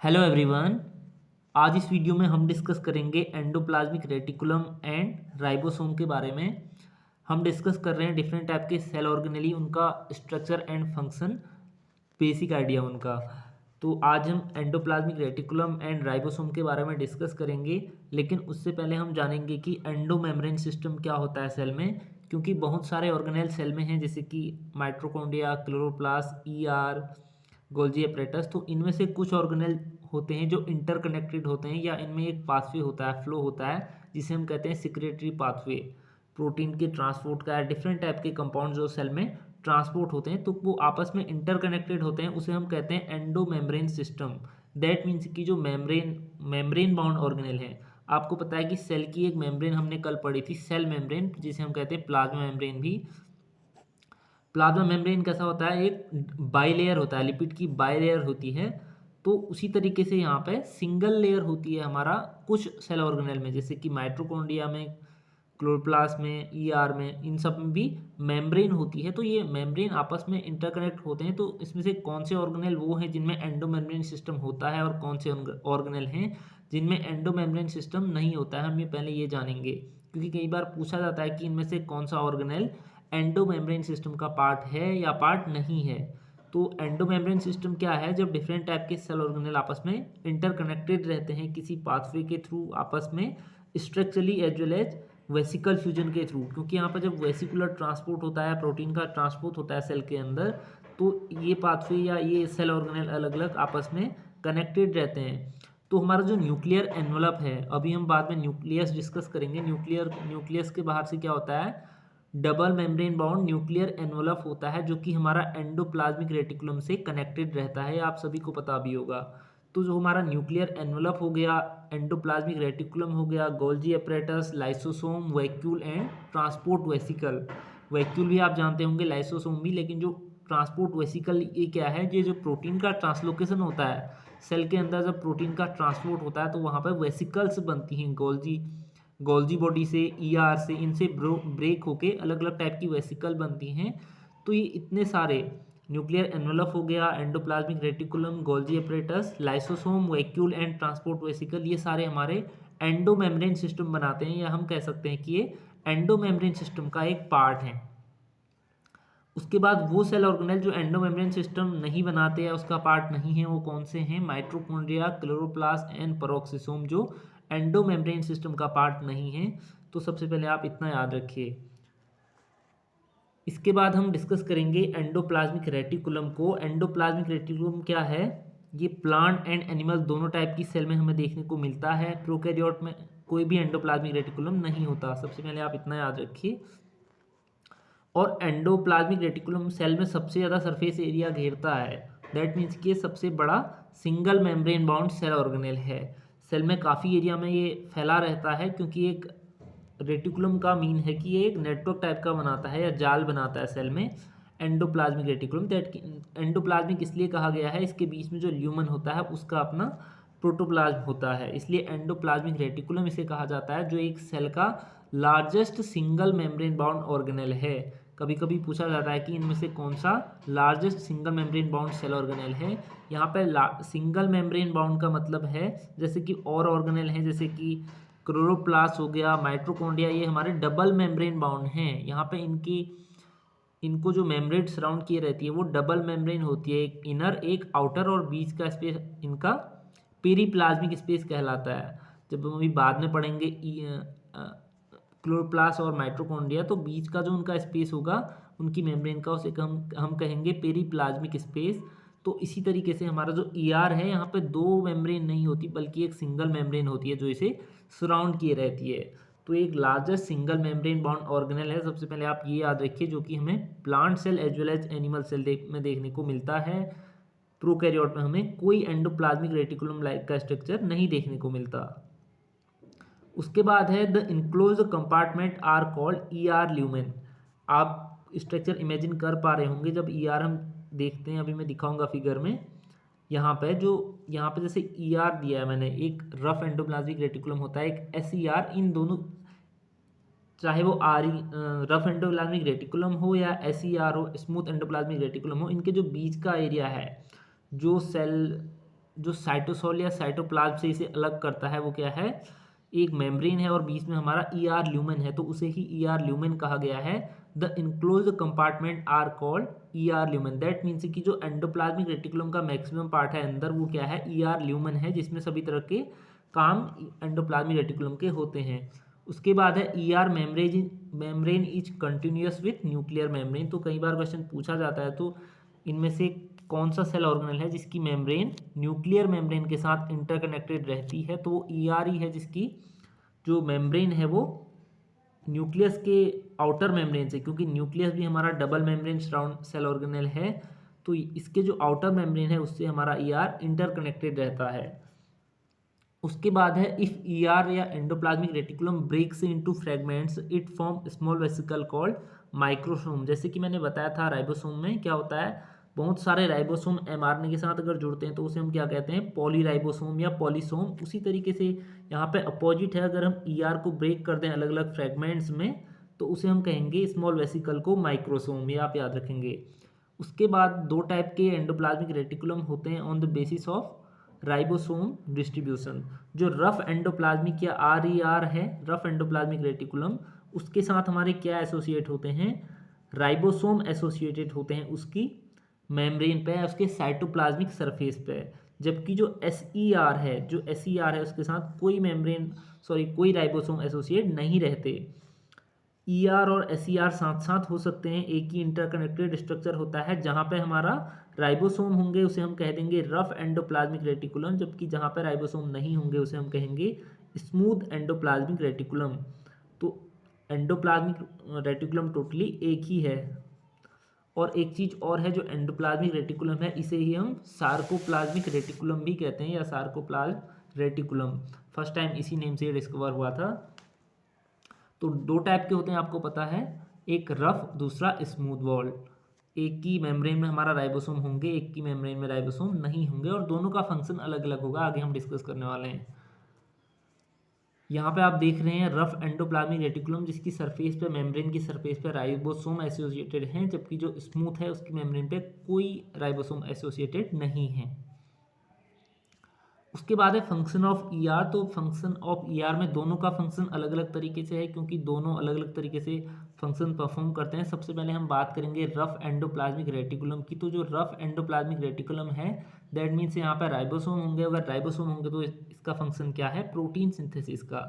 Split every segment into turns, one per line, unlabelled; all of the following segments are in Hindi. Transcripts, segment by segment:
Hello everyone. आज इस वीडियो में हम डिस्कस करेंगे एंडोप्लाज्मिक रेटिकुलम एंड राइबोसोम के बारे में। हम डिस्कस कर रहे हैं डिफरेंट टाइप के सेल ऑर्गेनेली, उनका structure and function, basic idea उनका। तो आज हम एंडोप्लाज्मिक रेटिकुलम एंड राइबोसोम के बारे में डिस्कस करेंगे, लेकिन उससे पहले हम जानेंगे कि एंडोमेम्ब्रेन सिस्टम क्या होता है सेल में, क्योंकि बहुत सारे ऑर्गेनेल सेल में हैं, जैसे कि mitochondria, chloroplast, ER, Golgi apparatus. तो इनमें से कुछ ऑर्गेनेल होते हैं जो इंटरकनेक्टेड होते हैं, या इनमें एक पाथवे होता है, फ्लो होता है, जिसे हम कहते हैं सिक्रेटरी पाथवे। प्रोटीन के ट्रांसपोर्ट का, डिफरेंट टाइप के कंपाउंड जो सेल में ट्रांसपोर्ट होते हैं, तो वो आपस में इंटरकनेक्टेड होते हैं, उसे हम कहते हैं एंडोमेम्ब्रेन सिस्टम। दैट मीन्स कि जो मेम्ब्रेन बाउंड ऑर्गेनेल है, आपको पता है कि सेल की एक मेम्ब्रेन हमने कल पढ़ी थी, सेल मेम्ब्रेन, जिसे हम कहते हैं प्लाज्मा मेम्ब्रेन भी। प्लाज्मा मेम्ब्रेन कैसा होता है, एक बाइलेयर होता है, लिपिड की बाइलेयर होती है। तो उसी तरीके से यहाँ पे सिंगल लेयर होती है हमारा कुछ सेल ऑर्गेनेल में, जैसे कि माइटोकॉन्ड्रिया में, क्लोरोप्लास्ट में, ईआर में, इन सब में भी मेम्ब्रेन होती है। तो ये मेम्ब्रेन आपस में इंटरकनेक्ट होते हैं। तो इसमें से कौन से ऑर्गेनेल वो हैं जिनमें एंडोमेम्ब्रेन सिस्टम होता है, और कौन से ऑर्गेनेल हैं जिनमें एंडोमेम्ब्रेन सिस्टम नहीं होता है, हम ये पहले ये जानेंगे। क्योंकि कई बार पूछा जाता है कि इनमें से कौन सा ऑर्गेनेल एंडोमेम्ब्रेन सिस्टम का पार्ट है या पार्ट नहीं है। तो एंडोमेम्ब्रेन सिस्टम क्या है, जब डिफरेंट टाइप के सेल ऑर्गेनेल आपस में इंटरकनेक्टेड रहते हैं किसी पाथवे के थ्रू, आपस में structurally as well as vesicle fusion के थ्रू। क्योंकि यहाँ पर जब वेसिकुलर ट्रांसपोर्ट होता है, प्रोटीन का ट्रांसपोर्ट होता है सेल के अंदर, तो ये पाथवे या ये सेल ऑर्गेनेल अलग अलग आपस में कनेक्टेड रहते हैं। तो हमारा जो न्यूक्लियर एनवलप है, अभी हम बाद में न्यूक्लियस डिस्कस करेंगे, न्यूक्लियस के बाहर से क्या होता है, double membrane bound nuclear envelope होता है, जो कि हमारा एंडोप्लाज्मिक रेटिकुलम से कनेक्टेड रहता है, आप सभी को पता भी होगा। तो जो हमारा न्यूक्लियर एनवलप हो गया, एंडोप्लाज्मिक रेटिकुलम हो गया, Golgi apparatus, lysosome, vacuole and transport vesicle. Vacuole भी आप जानते होंगे, लाइसोसोम भी, लेकिन जो ट्रांसपोर्ट वेसिकल ये क्या है, ये जो प्रोटीन का ट्रांसलोकेशन होता है सेल के अंदर, जब प्रोटीन का ट्रांसपोर्ट होता है तो वहाँ पर वेसिकल्स बनती हैं, गोल्जी बॉडी से, ईआर से, इनसे ब्रेक होके अलग अलग टाइप की वेसिकल बनती हैं। तो ये इतने सारे, न्यूक्लियर एनवलप हो गया, endoplasmic reticulum, Golgi apparatus, lysosome, vacuole and transport vesicle, ये सारे हमारे एंडोमेम्ब्रेन सिस्टम बनाते हैं, या हम कह सकते हैं कि ये एंडोमेम्ब्रेन सिस्टम का एक पार्ट है। उसके बाद वो सेल ऑर्गेनेल जो एंडोमेम्ब्रेन सिस्टम नहीं बनाते या उसका पार्ट नहीं है, वो कौन से हैं, माइटोकॉन्ड्रिया, क्लोरोप्लास्ट एंड पेरोक्सिसोम, जो एंडोमेम्ब्रेन सिस्टम का पार्ट नहीं है। तो सबसे पहले आप इतना याद रखिए। इसके बाद हम डिस्कस करेंगे एंडोप्लाज्मिक रेटिकुलम को। एंडोप्लाज्मिक रेटिकुलम क्या है, ये प्लांट एंड एनिमल दोनों टाइप की सेल में हमें देखने को मिलता है। प्रोकैरियोट में कोई भी एंडोप्लाज्मिक रेटिकुलम नहीं होता, सबसे पहले आप इतना याद रखिए। और एंडोप्लाज्मिक रेटिकुलम सेल में सबसे ज़्यादा सरफेस एरिया घेरता है। दैट मीन्स कि ये सबसे बड़ा single membrane bound cell organelle है। सेल में काफ़ी एरिया में ये फैला रहता है, क्योंकि एक रेटिकुलम का मीन है कि ये एक नेटवर्क टाइप का बनाता है या जाल बनाता है सेल में, एंडोप्लाज्मिक रेटिकुलम। दैट एंडोप्लाज्मिक इसलिए कहा गया है, इसके बीच में जो ल्यूमन होता है उसका अपना प्रोटोप्लाज्म होता है, इसलिए एंडोप्लाज्मिक रेटिकुलम इसे कहा जाता है, जो एक सेल का largest single membrane bound organelle है। कभी कभी पूछा जाता है कि इनमें से कौन सा largest single membrane bound cell organelle है। यहाँ पे सिंगल मेम्ब्रेन बाउंड का मतलब है, जैसे कि और ऑर्गेनेल हैं, जैसे कि क्लोरोप्लास्ट हो गया, माइटोकॉन्ड्रिया, ये हमारे डबल मेम्ब्रेन बाउंड हैं। यहाँ पे इनको जो मेम्ब्रेन सराउंड किए रहती है वो डबल मेम्ब्रेन होती है, एक इनर एक आउटर, और बीच का स्पेस इनका पेरीप्लाज्मिक स्पेस कहलाता है। जब हम अभी बाद में पढ़ेंगे क्लोरोप्लास्ट और माइटोकॉन्ड्रिया, तो बीच का जो उनका स्पेस होगा उनकी मेम्ब्रेन का, उसे हम कहेंगे पेरीप्लाज्मिक स्पेस। तो इसी तरीके से हमारा जो ईआर है, यहाँ पे दो मेम्ब्रेन नहीं होती, बल्कि एक सिंगल मेम्ब्रेन होती है जो इसे सराउंड किए रहती है। तो एक largest single membrane bound organelle है, सबसे पहले आप ये याद रखिए, जो कि हमें plant cell as well as animal cell में देखने को मिलता है। प्रोकैरियोट में हमें कोई एंडोप्लाज्मिक रेटिकुलम लाइक का स्ट्रक्चर नहीं देखने को मिलता। उसके बाद है the enclose compartment are called ER lumen. आप स्ट्रक्चर इमेजिन कर पा रहे होंगे जब ईआर हम देखते हैं, अभी मैं दिखाऊंगा फिगर में। यहाँ पे जैसे ईआर दिया है मैंने, एक रफ एंडोप्लाज्मिक रेटिकुलम होता है, एक एसईआर, इन दोनों, चाहे वो रफ एंडोप्लाज्मिक रेटिकुलम हो या एसईआर हो, स्मूथ एंडोप्लाज्मिक रेटिकुलम हो, इनके जो बीच का एरिया है, जो सेल जो साइटोसोल या साइटोप्लाज्म से इसे अलग करता है वो क्या है, एक मेम्ब्रेन है और बीच में हमारा ईआर ल्यूमेन है, तो उसे ही ईआर ल्यूमेन कहा गया है। The enclosed compartment are called ER lumen. That means कि जो एंडोप्लाज्मिक रेटिकुलम का मैक्सिमम पार्ट है अंदर वो क्या है, ईआर ल्यूमेन है, जिसमें सभी तरह के काम एंडोप्लाज्मिक रेटिकुलम के होते हैं। उसके बाद है ER membrane is continuous with nuclear membrane. तो कई बार क्वेश्चन पूछा जाता है तो इनमें से कौन सा सेल ऑर्गेनल है जिसकी मेम्ब्रेन न्यूक्लियर मेम्ब्रेन के साथ इंटरकनेक्टेड रहती है, तो वो ईआर ही है, जिसकी जो मेम्ब्रेन है वो न्यूक्लियस के आउटर मेम्ब्रेन से, क्योंकि न्यूक्लियस भी हमारा double membrane surround cell organelle है, तो इसके जो आउटर मेम्ब्रेन है उससे हमारा ईआर इंटरकनेक्टेड रहता है। उसके बाद है इफ ईआर या endoplasmic reticulum breaks into fragments it form small vesicle called microsome. जैसे कि मैंने बताया था राइबोसोम में क्या होता है, बहुत सारे राइबोसोम एमआरएनए के साथ अगर जुड़ते हैं तो उसे हम क्या कहते हैं, पॉलीराइबोसोम या पॉलीसोम। उसी तरीके से यहाँ पे अपोजिट है, अगर हम ईआर को ब्रेक कर दें अलग अलग फ्रेगमेंट्स में तो उसे हम कहेंगे स्मॉल वेसिकल को माइक्रोसोम, ये आप याद रखेंगे। उसके बाद दो टाइप के एंडोप्लाज्मिक रेटिकुलम होते हैं on the basis of ribosome distribution. जो रफ एंडोप्लाज्मिक या आर है, रफ एंडोप्लाज्मिक रेटिकुलम, उसके साथ हमारे क्या एसोसिएट होते हैं, राइबोसोम एसोसिएटेड होते हैं उसकी मेम्ब्रेन पे, उसके साइटोप्लाज्मिक सरफेस पे। जबकि जो एसईआर है, उसके साथ कोई मेम्ब्रेन कोई राइबोसोम एसोसिएट नहीं रहते। ईआर और एसईआर साथ साथ हो सकते हैं, एक ही इंटरकनेक्टेड स्ट्रक्चर होता है। जहाँ पे हमारा राइबोसोम होंगे उसे हम कह देंगे रफ एंडोप्लाज्मिक रेटिकुलम, जबकि जहाँ पे राइबोसोम नहीं होंगे उसे हम कहेंगे स्मूथ एंडोप्लाज्मिक रेटिकुलम। तो एंडोप्लाज्मिक रेटिकुलम टोटली एक ही है। और एक चीज़ और है, जो एंडोप्लाज्मिक रेटिकुलम है इसे ही हम सार्कोप्लाज्मिक रेटिकुलम भी कहते हैं, या सार्कोप्लाज्म रेटिकुलम। फर्स्ट टाइम इसी नेम से डिस्कवर हुआ था। तो दो टाइप के होते हैं आपको पता है, एक रफ, दूसरा स्मूथ वॉल। एक की मेम्ब्रेन में हमारा राइबोसोम होंगे, एक की मेम्ब्रेन में राइबोसोम नहीं होंगे, और दोनों का फंक्शन अलग अलग होगा, आगे हम डिस्कस करने वाले हैं। यहाँ पे आप देख रहे हैं रफ एंडोप्लाज्मिक रेटिकुलम, जिसकी सरफेस पे, मेम्ब्रेन की सरफेस पे राइबोसोम एसोसिएटेड हैं, जबकि जो स्मूथ है उसकी मेम्ब्रेन पे कोई राइबोसोम एसोसिएटेड नहीं है। उसके बाद है फंक्शन ऑफ ईआर। तो फंक्शन ऑफ ईआर में दोनों का फंक्शन अलग अलग तरीके से है, क्योंकि दोनों अलग अलग तरीके से फंक्शन परफॉर्म करते हैं। सबसे पहले हम बात करेंगे रफ एंडोप्लाज्मिक रेटिकुलम की। तो जो रफ एंडोप्लाज्मिक रेटिकुलम है, दैट मीन्स यहाँ पर राइबोसोम होंगे। अगर राइबोसोम होंगे तो इसका फंक्शन क्या है, प्रोटीन सिंथेसिस का।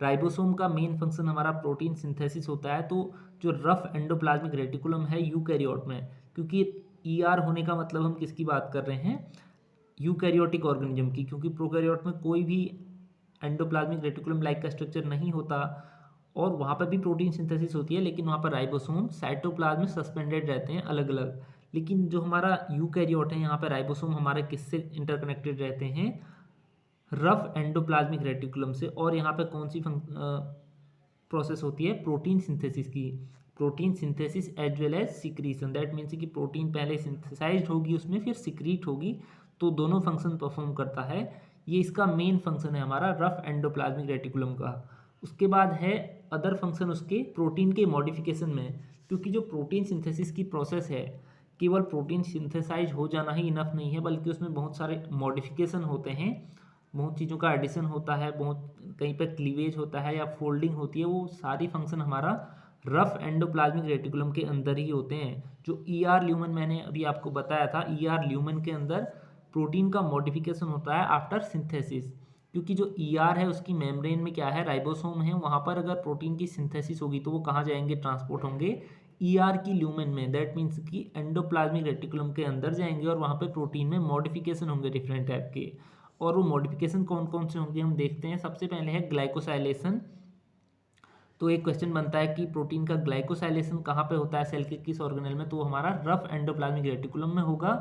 राइबोसोम का मेन फंक्शन हमारा प्रोटीन सिंथेसिस होता है। तो जो रफ एंडोप्लाज्मिक रेटिकुलम है यूकैरियोट में, क्योंकि ईआर होने का मतलब हम किसकी बात कर रहे हैं, यूकैरियोटिक ऑर्गेनिज्म की, क्योंकि प्रोकैरियोट में कोई भी एंडोप्लाज्मिक रेटिकुलम लाइक का स्ट्रक्चर नहीं होता, और वहाँ पर भी प्रोटीन सिंथेसिस होती है, लेकिन वहाँ पर राइबोसोम साइटोप्लाज्म में सस्पेंडेड रहते हैं अलग अलग। लेकिन जो हमारा यूकैरियोट है, यहाँ पर राइबोसोम हमारे किससे इंटरकनेक्टेड रहते हैं, रफ एंडोप्लाज्मिक रेटिकुलम से। और यहाँ पे कौन सी प्रोसेस होती है, प्रोटीन सिंथेसिस की। Protein synthesis as well as secretion, that means कि प्रोटीन पहले सिंथेसाइज्ड होगी उसमें, फिर सिक्रीट होगी, तो दोनों फंक्शन परफॉर्म करता है। ये इसका मेन फंक्शन है हमारा रफ एंडोप्लाज्मिक रेटिकुलम का। उसके बाद है अदर फंक्शन उसके प्रोटीन के मॉडिफिकेशन में, क्योंकि जो प्रोटीन सिंथेसिस की प्रोसेस है, केवल प्रोटीन सिंथेसाइज हो जाना ही इनफ नहीं है, बल्कि उसमें बहुत सारे मॉडिफिकेशन होते हैं, बहुत चीज़ों का एडिशन होता है, बहुत कहीं पे क्लीवेज होता है या फोल्डिंग होती है। वो सारी फंक्शन हमारा रफ एंडोप्लाज्मिक रेटिकुलम के अंदर ही होते हैं। जो ईआर ल्यूमेन मैंने अभी आपको बताया था, ईआर ल्यूमेन के अंदर प्रोटीन का मॉडिफिकेशन होता है आफ्टर सिंथेसिस, क्योंकि जो ईआर है उसकी मेम्ब्रेन में क्या है, राइबोसोम है। वहाँ पर अगर प्रोटीन की सिंथेसिस होगी तो वो कहाँ जाएंगे, ट्रांसपोर्ट होंगे ईआर की ल्यूमेन में, दैट मीन्स कि एंडोप्लाज्मिक रेटिकुलम के अंदर जाएंगे, और वहाँ पे प्रोटीन में मॉडिफिकेशन होंगे डिफरेंट टाइप के। और वो मॉडिफिकेशन कौन कौन से होंगे हम देखते हैं। सबसे पहले है ग्लाइकोसाइलेशन। तो एक क्वेश्चन बनता है कि प्रोटीन का ग्लाइकोसाइलेशन कहाँ पे होता है सेल के किस ऑर्गेनल में, तो हमारा रफ एंडोप्लाज्मिक रेटिकुलम में होगा।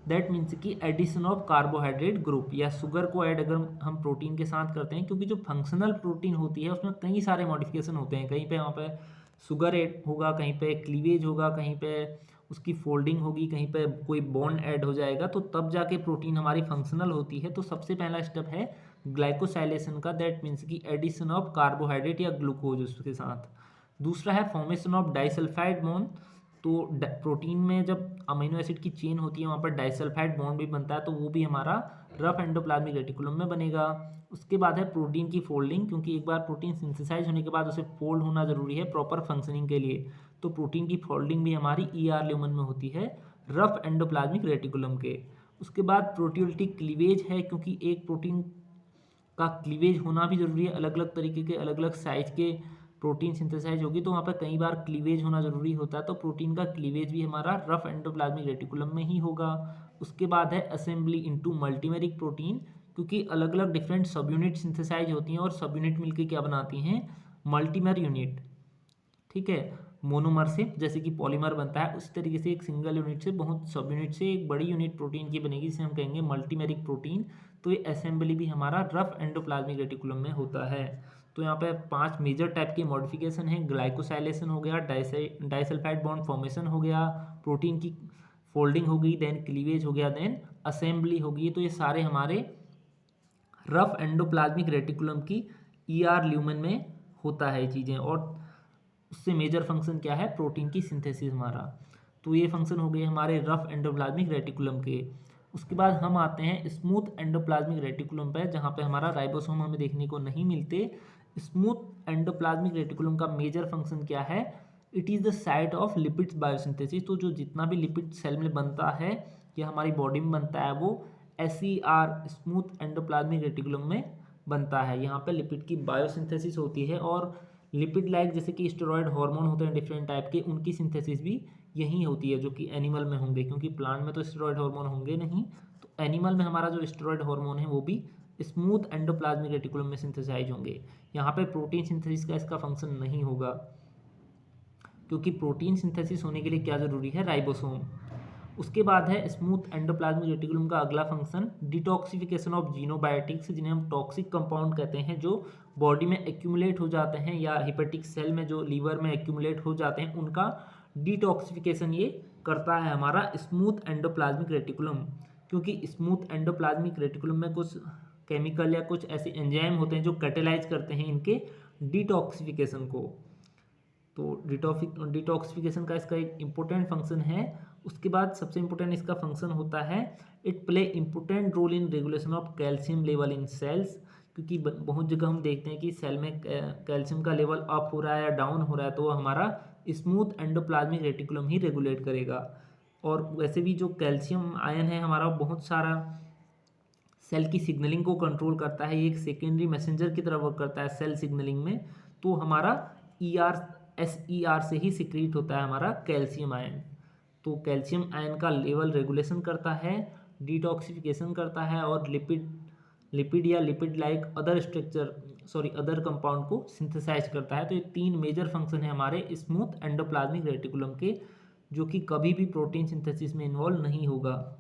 दैट मीन्स कि एडिशन ऑफ कार्बोहाइड्रेट ग्रुप या शुगर को ऐड अगर हम प्रोटीन के साथ करते हैं, क्योंकि जो फंक्शनल प्रोटीन होती है उसमें कई सारे मॉडिफिकेशन होते हैं, कहीं पे वहाँ पे शुगर ऐड होगा, कहीं पे क्लीवेज होगा, कहीं पे उसकी फोल्डिंग होगी, कहीं पे कोई बॉन्ड ऐड हो जाएगा, तो तब जाके प्रोटीन हमारी फंक्शनल होती है। तो सबसे पहला स्टेप है ग्लाइकोसाइलेशन का, दैट मीन्स की एडिशन ऑफ कार्बोहाइड्रेट या ग्लूकोज उसके साथ। दूसरा है फॉर्मेशन ऑफ डाइसल्फाइड बॉन्ड, तो प्रोटीन में जब अमीनो एसिड की चेन होती है वहाँ पर डाइसल्फाइड बॉन्ड भी बनता है, तो वो भी हमारा रफ एंडोप्लाज्मिक रेटिकुलम में बनेगा। उसके बाद है प्रोटीन की फोल्डिंग, क्योंकि एक बार प्रोटीन सिंथेसाइज होने के बाद उसे फोल्ड होना जरूरी है प्रॉपर फंक्शनिंग के लिए, तो प्रोटीन की फोल्डिंग भी हमारी ER ल्यूमन में होती है रफ एंडोप्लाज्मिक रेटिकुलम के। उसके बाद प्रोटियोलिटिक क्लीवेज है, क्योंकि एक प्रोटीन का क्लीवेज होना भी जरूरी है, अलग अलग तरीके के अलग अलग साइज के प्रोटीन सिंथेसाइज होगी तो वहाँ पर कई बार क्लीवेज होना जरूरी होता है, तो प्रोटीन का क्लीवेज भी हमारा रफ एंडोप्लाज्मिक रेटिकुलम में ही होगा। उसके बाद है असेंबली इनटू मल्टीमेरिक प्रोटीन, क्योंकि अलग अलग डिफरेंट सब यूनिट सिंथेसाइज होती हैं और सब यूनिट मिलकर क्या बनाती हैं, मल्टीमर यूनिट। ठीक है, मोनोमर से जैसे कि पॉलीमर बनता है उसी तरीके से एक सिंगल यूनिट से बहुत सब यूनिट से एक बड़ी यूनिट प्रोटीन की बनेगी, जिसे हम कहेंगे मल्टीमेरिक प्रोटीन। तो ये असेंबली भी हमारा रफ एंडोप्लाज्मिक रेटिकुलम में होता है। तो यहाँ पे 5 मेजर टाइप के मॉडिफिकेशन है, ग्लाइकोसाइलेशन हो गया, डाइसल्फाइड बॉन्ड फॉर्मेशन हो गया, प्रोटीन की फोल्डिंग हो गई, देन क्लीवेज हो गया, देन असेंबली हो गई। तो ये सारे हमारे रफ एंडोप्लाज्मिक रेटिकुलम की ER ल्यूमन में होता है ये चीज़ें, और उससे मेजर फंक्शन क्या है, प्रोटीन की सिंथेसिस हमारा। तो ये फंक्शन हो गए हमारे रफ एंडोप्लाज्मिक रेटिकुलम के। उसके बाद हम आते हैं स्मूथ एंडोप्लाज्मिक रेटिकुलम पर, जहाँ पे हमारा राइबोसोम हमें देखने को नहीं मिलते। स्मूथ एंडोप्लाज्मिक रेटिकुलम का मेजर फंक्शन क्या है, it is the site of lipids biosynthesis. तो जो जितना भी लिपिड सेल में बनता है या हमारी बॉडी में बनता है वो SER स्मूथ एंडोप्लाज्मिक रेटिकुलम में बनता है। यहाँ पे लिपिड की बायोसिंथेसिस होती है, और लिपिड लाइक जैसे कि स्टेरॉयड हार्मोन होते हैं डिफरेंट टाइप के, उनकी सिंथेसिस भी यही होती है जो कि एनिमल में होंगे, क्योंकि प्लांट में तो स्टेरॉयड हार्मोन होंगे नहीं। तो एनिमल में हमारा जो स्टेरॉयड हार्मोन है वो भी स्मूथ एंडोप्लाज्मिक रेटिकुलम में सिंथेसाइज होंगे। यहाँ पे प्रोटीन सिंथेसिस का इसका फंक्शन नहीं होगा, क्योंकि प्रोटीन सिंथेसिस होने के लिए क्या जरूरी है, राइबोसोम। उसके बाद है स्मूथ एंडोप्लाज्मिक रेटिकुलम का अगला फंक्शन डिटॉक्सिफिकेशन ऑफ जीनोबायोटिक्स, जिन्हें हम टॉक्सिक कंपाउंड कहते हैं, जो बॉडी में एक्यूमुलेट हो जाते हैं या हिपेटिक सेल में जो लीवर में एक्यूमुलेट हो जाते हैं, उनका डिटॉक्सिफिकेशन ये करता है हमारा स्मूथ एंडोप्लाज्मिक रेटिकुलम। क्योंकि स्मूथ एंडोप्लाज्मिक रेटिकुलम में कुछ केमिकल या कुछ ऐसे एंजाइम होते हैं जो कैटेलाइज करते हैं इनके डिटॉक्सिफिकेशन को। तो डिटॉक्सिफिकेशन का इसका एक इम्पोर्टेंट फंक्शन है। उसके बाद सबसे इम्पोर्टेंट इसका फंक्शन होता है it play important role in regulation of calcium level in cells, क्योंकि बहुत जगह हम देखते हैं कि सेल में कैल्शियम का लेवल अप हो रहा है या डाउन हो रहा है, तो हमारा स्मूथ एंडोप्लाज्मिक रेटिकुलम ही रेगुलेट करेगा। और वैसे भी जो कैल्शियम आयन है हमारा बहुत सारा सेल की सिग्नलिंग को कंट्रोल करता है, ये एक सेकेंडरी मैसेंजर की तरह वर्क करता है सेल सिग्नलिंग में। तो हमारा SER से ही सिक्रीट होता है हमारा कैल्शियम आयन। तो कैल्शियम आयन का लेवल रेगुलेशन करता है, डिटॉक्सिफिकेशन करता है, और लिपिड या लिपिड लाइक अदर कंपाउंड को सिंथेसाइज करता है। तो ये 3 मेजर फंक्शन है हमारे स्मूथ एंडोप्लाज्मिक रेटिकुलम के, जो कि कभी भी प्रोटीन सिंथेसिस में इन्वॉल्व नहीं होगा।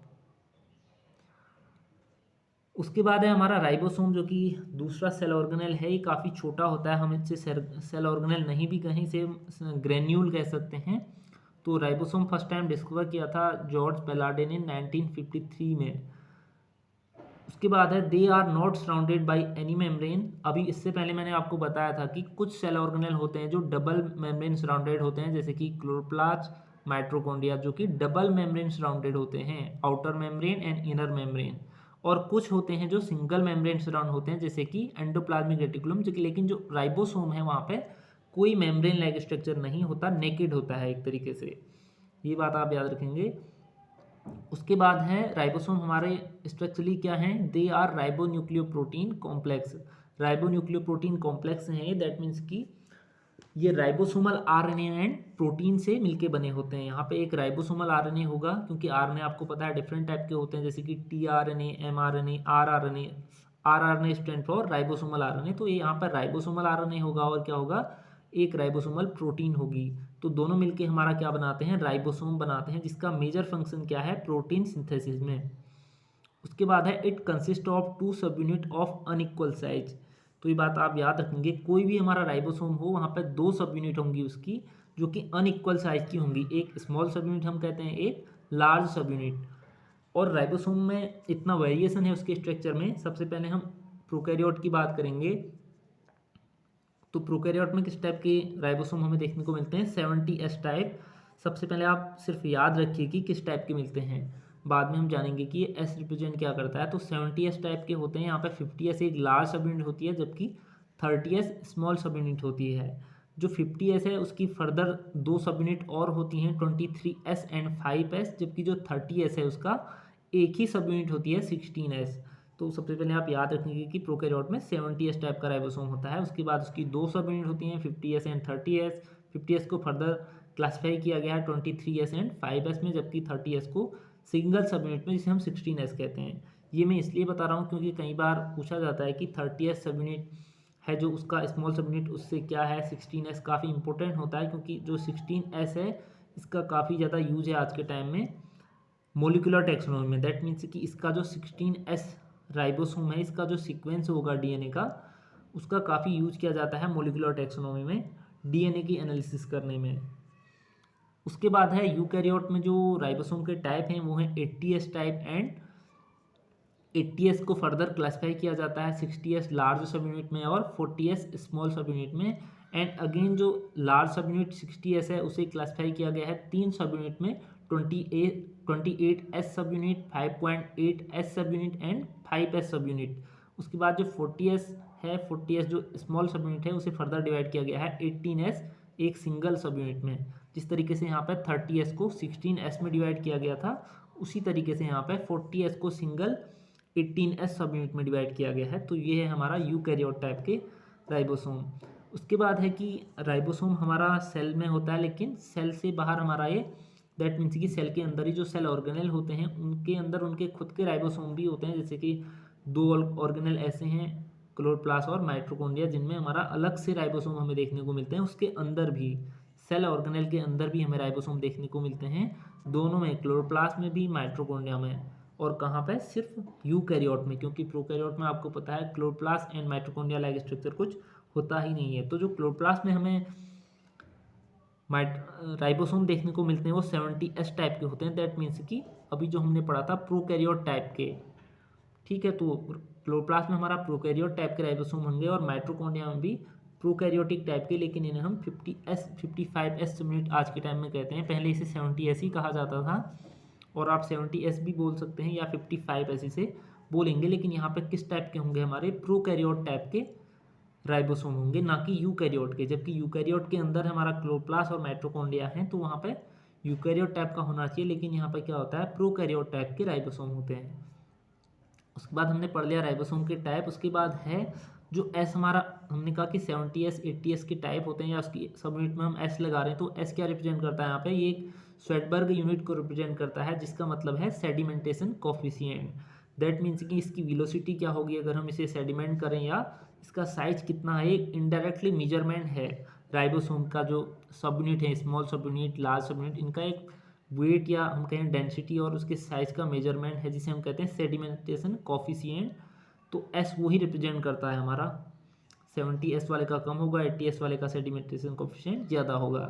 उसके बाद है हमारा राइबोसोम, जो कि दूसरा सेल ऑर्गेनेल है। ये काफ़ी छोटा होता है, हम इससे सेल ऑर्गेनेल नहीं भी कहीं से ग्रेन्यूल कह सकते हैं। तो राइबोसोम फर्स्ट टाइम डिस्कवर किया था जॉर्ज पेलाडे ने 1953 में। उसके बाद है they are not surrounded by any membrane. अभी इससे पहले मैंने आपको बताया था कि कुछ सेल ऑर्गेनेल होते हैं जो डबल मेम्ब्रेन सराउंडेड होते हैं, जैसे कि क्लोरोप्लास्ट, माइटोकॉन्ड्रिया, जो कि डबल मेम्ब्रेन सराउंडेड होते हैं, outer membrane and inner membrane. और कुछ होते हैं जो सिंगल मेम्ब्रेन सराउंड होते हैं, जैसे कि एंडोप्लाज्मिक रेटिकुलम, जो कि लेकिन जो राइबोसोम है वहाँ पे कोई मेम्ब्रेन लाइक स्ट्रक्चर नहीं होता, नेकेड होता है एक तरीके से। ये बात आप याद रखेंगे। उसके बाद है राइबोसोम हमारे स्ट्रक्चरली क्या हैं, they are ribonucleoprotein complex. Ribonucleoprotein complex हैं ये, दैट मीन्स कि ये राइबोसोमल RNA एंड प्रोटीन से मिलके बने होते हैं। यहाँ पे एक राइबोसोमल RNA होगा, क्योंकि RNA आपको पता है डिफरेंट टाइप के होते हैं, जैसे कि tRNA, mRNA, rRNA। rRNA stand for ribosomal RNA। तो ये यहाँ पर राइबोसोमल RNA होगा, और क्या होगा, एक राइबोसोमल प्रोटीन होगी। तो दोनों मिलके हमारा क्या बनाते हैं, राइबोसोम बनाते हैं, जिसका मेजर फंक्शन क्या है, प्रोटीन सिंथेसिस में। उसके बाद है इट कंसिस्ट ऑफ 2 सब यूनिट ऑफ अनइक्वल साइज। तो ये बात आप याद रखेंगे, कोई भी हमारा राइबोसोम हो वहाँ पर 2 सब यूनिट होंगी उसकी, जो कि अनइक्वल साइज की होंगी। एक स्मॉल सब यूनिट हम कहते हैं, एक लार्ज सब यूनिट। और राइबोसोम में इतना वेरिएशन है उसके स्ट्रक्चर में। सबसे पहले हम प्रोकैरियोट की बात करेंगे। तो प्रोकैरियोट में किस टाइप के राइबोसोम हमें देखने को मिलते हैं, 70S टाइप। सबसे पहले आप सिर्फ याद रखिए कि किस टाइप के मिलते हैं, बाद में हम जानेंगे कि ये एस रिप्रेजेंट क्या करता है। तो 70s टाइप के होते हैं, यहाँ पे 50s एक लार्ज सब यूनिट होती है जबकि 30s स्मॉल सब यूनिट होती है। जो 50s है उसकी फर्दर 2 सब यूनिट और होती हैं 23s एंड 5s, जबकि जो 30s है उसका एक ही सब यूनिट होती है 16s। तो सबसे पहले आप याद रखेंगे कि प्रोकैरियोट में 70s टाइप का राइबोसोम होता है, उसके बाद उसकी 2 सब यूनिट होती हैं 50s एंड 30s। 50s को फर्दर क्लासीफाई किया गया है 23s एंड 5s में, जबकि 30s को सिंगल सब यूनिट में जिसे हम 16s कहते हैं। ये मैं इसलिए बता रहा हूँ क्योंकि कई बार पूछा जाता है कि 30s सब यूनिट है जो उसका स्मॉल सब यूनिट उससे क्या है 16s, काफ़ी इंपॉर्टेंट होता है क्योंकि जो 16s है इसका काफ़ी ज़्यादा यूज है आज के टाइम में मोलिकुलर टैक्सोनॉमी में। दैट मीन्स कि इसका जो 16s राइबोसोम है, इसका जो सीक्वेंस होगा डीएनए का, उसका काफ़ी यूज किया जाता है मोलिकुलर टैक्सोनॉमी में डीएनए की एनालिसिस करने में। उसके बाद है यूकैरियोट में जो राइबोसोम के टाइप हैं वो हैं 80s टाइप एंड 80s को फर्दर क्लासिफाई किया जाता है 60s लार्ज सब यूनिट में और 40s स्मॉल सब यूनिट में। एंड अगेन जो लार्ज सब यूनिट 60s है उसे क्लासिफाई किया गया है 3 सब यूनिट में 28s सब यूनिट, 5.8s सब यूनिट एंड 5s सब यूनिट। उसके बाद जो 40s है, 40s जो स्मॉल सब यूनिट है उसे फर्दर डिवाइड किया गया है 18s एक सिंगल सब यूनिट में। जिस तरीके से यहाँ पर 30s को 16s में डिवाइड किया गया था, उसी तरीके से यहाँ पर 40s को सिंगल 18s सब यूनिट में डिवाइड किया गया है। तो ये है हमारा यूकैरियोट टाइप के राइबोसोम। उसके बाद है कि राइबोसोम हमारा सेल में होता है, लेकिन सेल से बाहर हमारा ये दैट मीन्स कि सेल के अंदर ही जो सेल ऑर्गेनेल होते हैं उनके अंदर उनके खुद के राइबोसोम भी होते हैं। जैसे कि 2 ऑर्गेनेल ऐसे हैं क्लोरोप्लास्ट और माइटोकॉन्ड्रिया, जिनमें हमारा अलग से राइबोसोम हमें देखने को मिलते हैं। उसके अंदर भी सेल ऑर्गेनेल के अंदर भी हमें राइबोसोम देखने को मिलते हैं, दोनों में, क्लोरोप्लास्ट में भी माइटोकॉन्ड्रिया में। और कहाँ पे? सिर्फ यूकैरियोट में, क्योंकि प्रोकैरियोट में आपको पता है chloroplast and mitochondria like structure कुछ होता ही नहीं है। तो जो क्लोरोप्लास्ट में हमें राइबोसोम देखने को मिलते हैं वो 70s टाइप के होते हैं। दैट मीन्स कि अभी जो हमने पढ़ा था प्रोकैरियोट टाइप के, ठीक है। तो क्लोरोप्लास्ट में हमारा प्रोकैरियोट टाइप के राइबोसोम होंगे और माइटोकॉन्ड्रिया में भी प्रोकैरियोटिक टाइप के, लेकिन इन्हें हम 50s 55s यूनिट आज के टाइम में कहते हैं। पहले इसे 70s ही कहा जाता था और आप 70s भी बोल सकते हैं या 55s इसे बोलेंगे, लेकिन यहाँ पे किस टाइप के होंगे? हमारे प्रोकैरियोट टाइप के राइबोसोम होंगे, ना कि यूकैरियोट के। जबकि यूकैरियोट के अंदर हमारा क्लोरोप्लास्ट और माइटोकॉन्ड्रिया है, तो वहाँ पे यूकैरियोट टाइप का होना चाहिए, लेकिन यहाँ पे क्या होता है? प्रोकैरियोट टाइप के राइबोसोम होते हैं। उसके बाद हमने पढ़ लिया राइबोसोम के टाइप। उसके बाद है जो एस, हमारा हमने कहा कि 70s 80s के टाइप होते हैं या उसकी सब यूनिट में हम एस लगा रहे हैं। तो एस क्या रिप्रेजेंट करता है? यहाँ पे ये एक स्वेडबर्ग यूनिट को रिप्रेजेंट करता है, जिसका मतलब है सेडिमेंटेशन कोफिशिएंट। दैट मीन्स कि इसकी वेलोसिटी क्या होगी अगर हम इसे सेडिमेंट करें, या इसका साइज कितना है, एक इनडायरेक्टली मेजरमेंट है राइबोसोम का। जो सब यूनिट है, स्मॉल सब यूनिट, लार्ज सब यूनिट, इनका एक वेट या हम कहें डेंसिटी और उसके साइज का मेजरमेंट है, जिसे हम कहते हैं सेडिमेंटेशन कोफिशिएंट। तो एस वही रिप्रेजेंट करता है हमारा। 70s वाले का कम होगा, 80s वाले का सेडिमेंटेशन कोफिशिएंट ज़्यादा होगा।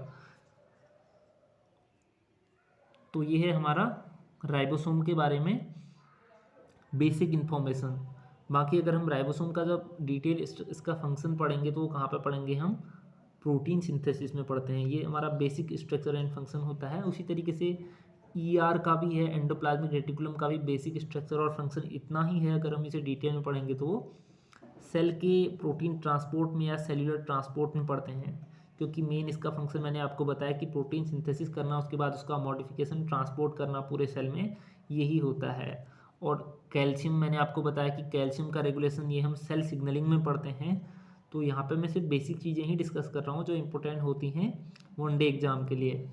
तो ये है हमारा राइबोसोम के बारे में बेसिक इन्फॉर्मेशन। बाकी अगर हम राइबोसोम का जब डिटेल इसका फंक्शन पढ़ेंगे तो वो कहाँ पे पढ़ेंगे? हम प्रोटीन सिंथेसिस में पढ़ते हैं। ये हमारा बेसिक स्ट्रक्चर एंड फंक्शन होता है। उसी तरीके से ER का भी है, एंडोप्लाज्मिक रेटिकुलम का भी बेसिक स्ट्रक्चर और फंक्शन इतना ही है। अगर हम इसे डिटेल में पढ़ेंगे तो वो सेल के प्रोटीन ट्रांसपोर्ट में या सेल्यूलर ट्रांसपोर्ट में पढ़ते हैं, क्योंकि मेन इसका फंक्शन मैंने आपको बताया कि प्रोटीन सिंथेसिस करना, उसके बाद उसका मॉडिफिकेशन ट्रांसपोर्ट करना पूरे सेल में, यही होता है। और कैल्शियम मैंने आपको बताया कि कैल्शियम का रेगुलेशन ये हम सेल सिग्नलिंग में पढ़ते हैं। तो यहाँ पे मैं सिर्फ बेसिक चीज़ें ही डिस्कस कर रहा हूँ जो इंपॉर्टेंट होती हैं वनडे एग्जाम के लिए।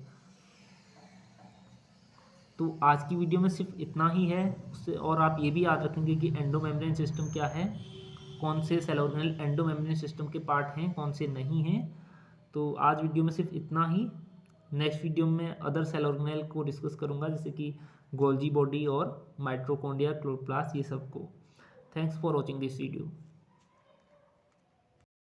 तो आज की वीडियो में सिर्फ इतना ही है। उससे और आप ये भी याद रखेंगे कि एंडोमेम्ब्रेन सिस्टम क्या है, कौन से सेल ऑर्गेनेल एंडोमेम्ब्रेन सिस्टम के पार्ट हैं, कौन से नहीं हैं। तो आज वीडियो में सिर्फ इतना ही। नेक्स्ट वीडियो में अदर सेल ऑर्गेनेल को डिस्कस करूँगा, जैसे कि गोल्जी बॉडी और माइटोकॉन्ड्रिया, क्लोरोप्लास्ट, ये सब को। Thanks for watching this video.